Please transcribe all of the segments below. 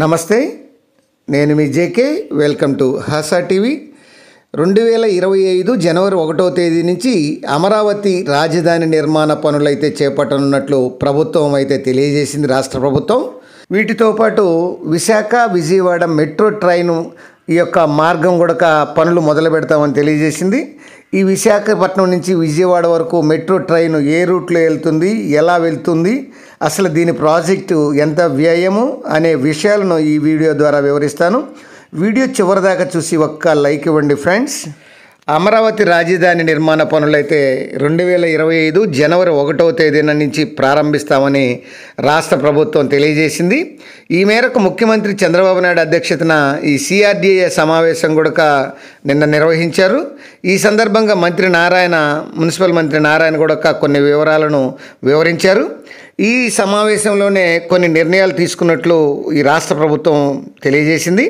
నమస్తే, నేను మీ JK. Welcome to Hasa TV. 2025 జనవరి 1వ తేదీ నుంచి అమరావతి రాజధాని నిర్మాణ పనులైతే చేపట్టనున్నట్లు ప్రభుత్వం అయితే తెలియజేసింది, రాష్ట్ర ప్రభుత్వం. వీటితో పాటు విశాఖ విజయవాడ మెట్రో ట్రైను ఈ యొక్క మార్గం కూడా పనులు మొదలు పెడతామని తెలియజేసింది. ఈ విశాఖపట్నం నుంచి విజయవాడ వరకు మెట్రో ట్రైన్ ఏ రూట్లో వెళ్తుంది, ఎలా వెళ్తుంది, అసలు దీని ప్రాజెక్టు ఎంత వ్యయము అనే విషయాలను ఈ వీడియో ద్వారా వివరిస్తాను. వీడియో చివరిదాకా చూసి ఒక్క లైక్ ఇవ్వండి ఫ్రెండ్స్. అమరావతి రాజధాని నిర్మాణ పనులైతే 2025 జనవరి 1వ తేదీన నుంచి ప్రారంభిస్తామని రాష్ట్ర ప్రభుత్వం తెలియజేసింది. ఈ మేరకు ముఖ్యమంత్రి చంద్రబాబు నాయుడు అధ్యక్షతన ఈ సిఆర్డీఏ సమావేశం కూడా నిన్న నిర్వహించారు. ఈ సందర్భంగా మున్సిపల్ మంత్రి నారాయణ కూడా కొన్ని వివరాలను వివరించారు. ఈ సమావేశంలోనే కొన్ని నిర్ణయాలు తీసుకున్నట్లు ఈ రాష్ట్ర ప్రభుత్వం తెలియజేసింది.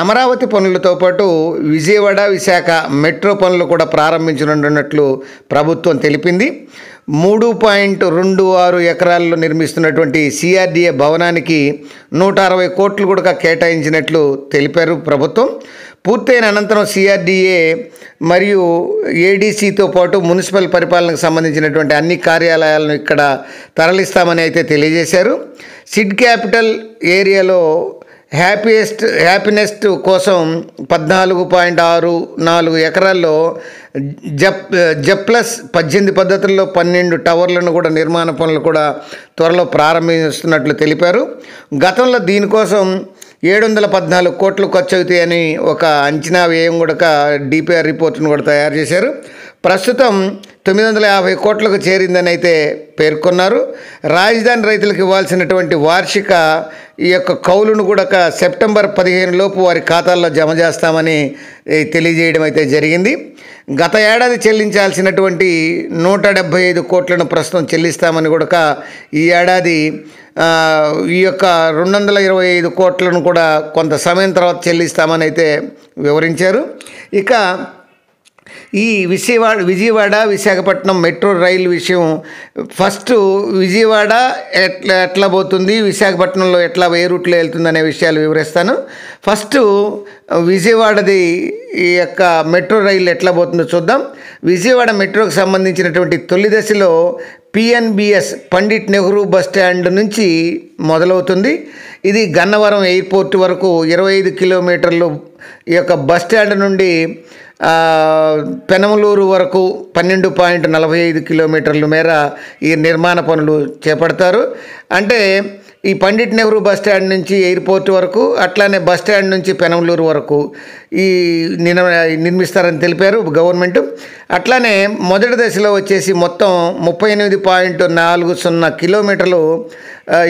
అమరావతి పనులతో పాటు విజయవాడ విశాఖ మెట్రో పనులు కూడా ప్రారంభించనున్నట్లు ప్రభుత్వం తెలిపింది. 3.26 ఎకరాల్లో నిర్మిస్తున్నటువంటి సిఆర్డీఏ భవనానికి 160 కోట్లు కూడా కేటాయించినట్లు తెలిపారు ప్రభుత్వం. పూర్తయిన అనంతరం సిఆర్డీఏ మరియు ఏడీసీతో పాటు మున్సిపల్ పరిపాలనకు సంబంధించినటువంటి అన్ని కార్యాలయాలను ఇక్కడ తరలిస్తామని అయితే తెలియజేశారు. సిడ్ క్యాపిటల్ ఏరియాలో హ్యాపీనెస్ట్ కోసం 14.64 ఎకరాల్లో జెప్లస్ 18 పద్ధతుల్లో 12 టవర్లను కూడా నిర్మాణ పనులు కూడా త్వరలో ప్రారంభిస్తున్నట్లు తెలిపారు. గతంలో దీనికోసం 714 కోట్లు ఖర్చు అవుతాయని ఒక అంచనా వ్యయం కూడా డిపిఆర్ రిపోర్ట్ను కూడా తయారు చేశారు. ప్రస్తుతం 950 కోట్లకు చేరిందని అయితే పేర్కొన్నారు. రాజధాని రైతులకు ఇవ్వాల్సినటువంటి వార్షిక ఈ యొక్క కౌలును కూడా సెప్టెంబర్ 15 లోపు వారి ఖాతాల్లో జమ చేస్తామని తెలియజేయడం అయితే జరిగింది. గత ఏడాది చెల్లించాల్సినటువంటి 175 కోట్లను ప్రస్తుతం చెల్లిస్తామని కూడా ఈ ఏడాది ఈ యొక్క 225 కోట్లను కూడా కొంత సమయం తర్వాత చెల్లిస్తామని అయితే వివరించారు. ఇక ఈ విజయవాడ విశాఖపట్నం మెట్రో రైలు విషయం, ఫస్ట్ విజయవాడ ఎట్లా పోతుంది, విశాఖపట్నంలో ఎట్లా ఏ రూట్లో వెళ్తుంది అనే విషయాలు వివరిస్తాను. ఫస్ట్ విజయవాడది ఈ యొక్క మెట్రో రైలు ఎట్లా పోతుందో చూద్దాం. విజయవాడ మెట్రోకి సంబంధించినటువంటి తొలి దశలో PNBS Pandit Nehru bus stand నుంచి మొదలవుతుంది. ఇది గన్నవరం ఎయిర్పోర్ట్ వరకు 25 కిలోమీటర్లు. ఈ యొక్క బస్ స్టాండ్ నుండి పెనమలూరు వరకు 12.45 కిలోమీటర్ల మేర ఈ నిర్మాణ పనులు చేపడతారు. అంటే ఈ పండిట్ నెహ్రూ బస్ స్టాండ్ నుంచి ఎయిర్పోర్ట్ వరకు, అట్లానే బస్ స్టాండ్ నుంచి పెనమలూరు వరకు ఈ నిర్మిస్తారని తెలిపారు గవర్నమెంట్. అట్లానే మొదటి దశలో వచ్చేసి మొత్తం 38.40 కిలోమీటర్లు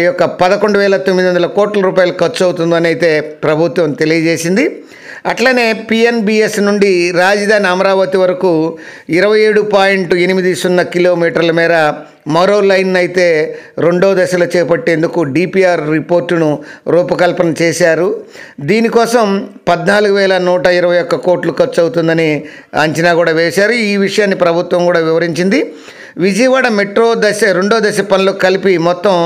ఈ యొక్క 11,900 కోట్ల రూపాయలు ఖర్చు అవుతుందని అయితే ప్రభుత్వం తెలియజేసింది. అట్లనే పిఎన్బిఎస్ నుండి రాజధాని అమరావతి వరకు 27.80 కిలోమీటర్ల మేర మరో లైన్ అయితే రెండో దశలో చేపట్టేందుకు డిపిఆర్ రిపోర్టును రూపకల్పన చేశారు. దీనికోసం 14,121 కోట్లు ఖర్చు అవుతుందని అంచనా కూడా వేశారు. ఈ విషయాన్ని ప్రభుత్వం కూడా వివరించింది. విజయవాడ మెట్రో రెండో దశ పనులు కలిపి మొత్తం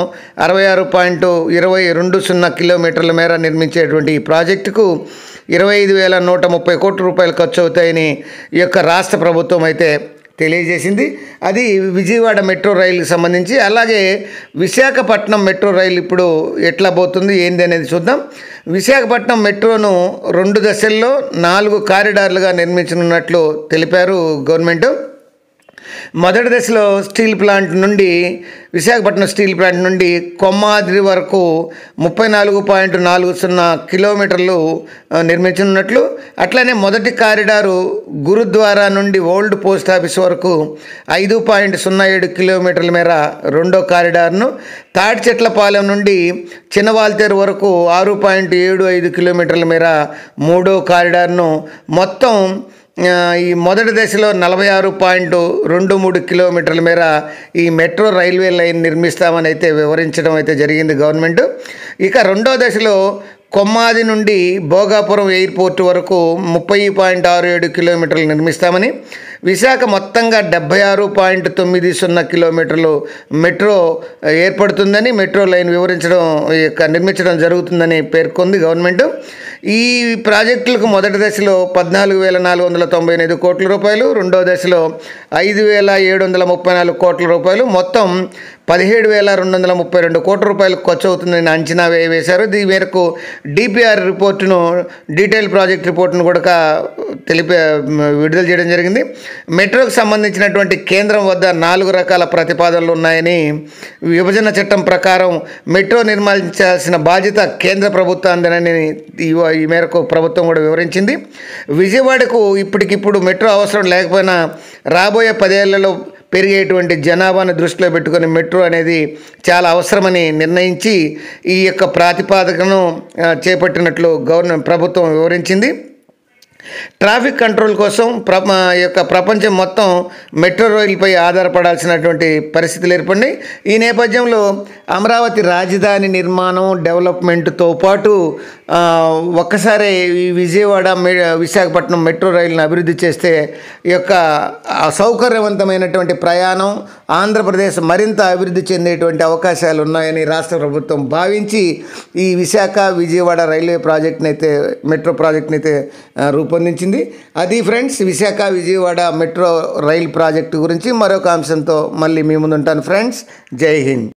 66.20 కిలోమీటర్ల మేర నిర్మించేటువంటి ఈ ప్రాజెక్టుకు 25,130 కోట్ల రూపాయలు ఖర్చు అవుతాయని ఈ యొక్క రాష్ట్ర ప్రభుత్వం అయితే తెలియజేసింది. అది విజయవాడ మెట్రో రైలుకి సంబంధించి. అలాగే విశాఖపట్నం మెట్రో రైలు ఇప్పుడు ఎట్లా పోతుంది ఏంది అనేది చూద్దాం. విశాఖపట్నం మెట్రోను 2 దశల్లో 4 కారిడార్లుగా నిర్మించనున్నట్లు తెలిపారు గవర్నమెంట్. మొదటి దశలో విశాఖపట్నం స్టీల్ ప్లాంట్ నుండి కొమ్మాద్రి వరకు 34.40 కిలోమీటర్లు నిర్మించనున్నట్లు, అట్లనే మొదటి కారిడారు గురుద్వారా నుండి ఓల్డ్ పోస్ట్ ఆఫీస్ వరకు 5.07 కిలోమీటర్ల మేర రెండో కారిడార్ను, తాడిచెట్లపాలెం నుండి చిన్నవాల్తేరు వరకు 6.75 కిలోమీటర్ల మేర మూడో కారిడార్ను, మొత్తం ఈ మొదటి దశలో 46.23 కిలోమీటర్ల మేర ఈ మెట్రో రైల్వే లైన్ నిర్మిస్తామని అయితే వివరించడం అయితే జరిగింది గవర్నమెంట్. ఇక రెండో దశలో కొమ్మాది నుండి భోగాపురం ఎయిర్పోర్ట్ వరకు 30.67 కిలోమీటర్లు నిర్మిస్తామని, విశాఖ మొత్తంగా 76.90 కిలోమీటర్లు మెట్రో ఏర్పడుతుందని, మెట్రో లైన్ నిర్మించడం జరుగుతుందని పేర్కొంది గవర్నమెంట్. ఈ ప్రాజెక్టులకు మొదటి దశలో 14,498 కోట్ల రూపాయలు, రెండో దశలో 5,734 కోట్ల రూపాయలు, మొత్తం 17,232 కోట్ల రూపాయలు ఖర్చు అవుతుందని అంచనా వేశారు. దీని మేరకు డిపిఆర్ రిపోర్టును, డీటెయిల్ ప్రాజెక్ట్ రిపోర్టును కూడా విడుదల చేయడం జరిగింది. మెట్రోకు సంబంధించినటువంటి కేంద్రం వద్ద 4 రకాల ప్రతిపాదనలు ఉన్నాయని, విభజన చట్టం ప్రకారం మెట్రో నిర్మించాల్సిన బాధ్యత కేంద్ర ప్రభుత్వాన్ని ఈ మేరకు ప్రభుత్వం కూడా వివరించింది. విజయవాడకు ఇప్పటికిప్పుడు మెట్రో అవసరం లేకపోయినా రాబోయే 10 ఏళ్లలో పెరిగేటువంటి జనాభాను దృష్టిలో పెట్టుకొని మెట్రో అనేది చాలా అవసరమని నిర్ణయించి ఈ యొక్క ప్రాతిపాదికను చేపట్టినట్లు ప్రభుత్వం వివరించింది. ట్రాఫిక్ కంట్రోల్ కోసం ప్రపంచం మొత్తం మెట్రో రైలుపై ఆధారపడాల్సినటువంటి పరిస్థితులు ఏర్పడినాయి. ఈ నేపథ్యంలో అమరావతి రాజధాని నిర్మాణం, డెవలప్మెంట్తో పాటు ఒక్కసారి ఈ విశాఖపట్నం మెట్రో రైలును అభివృద్ధి చేస్తే ఈ యొక్క సౌకర్యవంతమైనటువంటి ప్రయాణం ఆంధ్రప్రదేశ్ మరింత అభివృద్ధి చెందేటువంటి అవకాశాలు ఉన్నాయని రాష్ట్ర ప్రభుత్వం భావించి ఈ విజయవాడ రైల్వే మెట్రో ప్రాజెక్ట్ని అయితే రూపొందించింది. అది friends, Vijayawada metro rail project గురించి మరొక అంశంతో మళ్ళీ మీ ముందు ఉంటాను ఫ్రెండ్స్. జై హింద్.